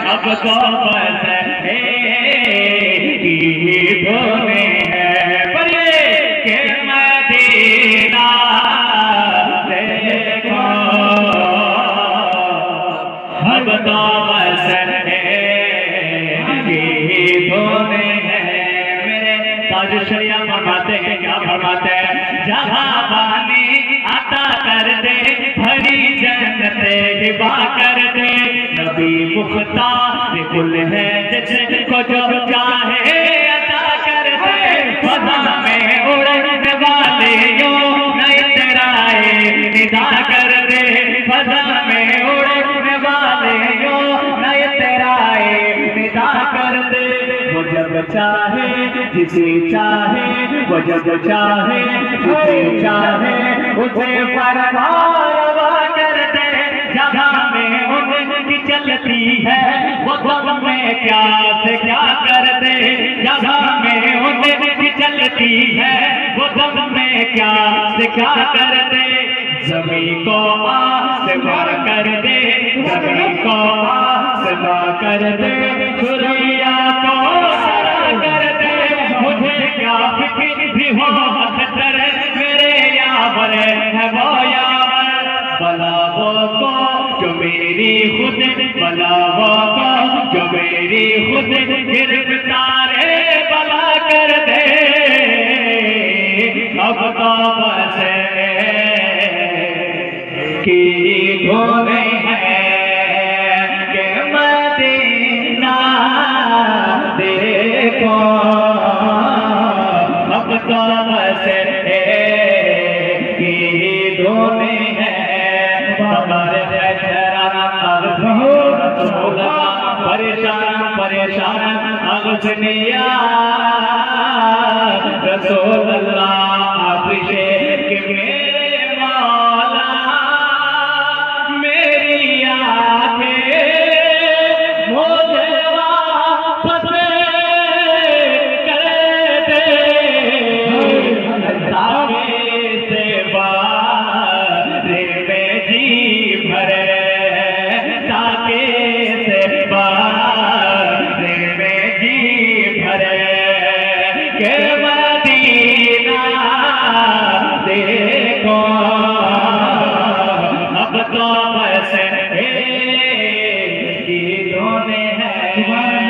अब तो बस ईदों में है बोलिए कि मदीना देखो अब तो बस ईदों में है। मेरे ताज शरिया फरमाते हैं, क्या फरमाते हैं? जहाँ पानी आता कर दे भरी जन्नते हिबा कर दे। नबी मुख्तार कुल है जिसको जो चाहे अता कर दे। फजा में उड़ने वाले यो नए तेराए निदा कर दे। फजा में उड़ने वाले यो नए तेराए निदा कर दे। वो जब चाहे जिसे चाहे, वो जब चाहे जिसे चाहे उसे परवाह कर दे। जहाँ में उनकी चलती है वो दम में क्या से क्या कर दे। जहाँ में उनकी चलती है वो दम में क्या से क्या कर दे। ज़मीं को आसमां कर दे, ज़मीं को आसमां कर दे। सुरैया को सरा कर दे। मुझे क्या फिक्र भी हो अख्तर मेरे यावर है वो यावर। बलाओं को जो मेरी खुद, बलाओं को जो मेरी खुद गिरफ्तारे बला कर दे। अब तो बस की धोने हैं कि मदीना देखो अब तो बस की धोने हैं। हमारे परेशान परेशान अगसनिया रसूल अल्लाह आपसे कि मेरे मौला मेरी आंखें मुझे वापस कर दे। ताके से बारे में जी भरे, ताके से बारे में जी भरे के मदीना देखो अब तो बस ईदों में है।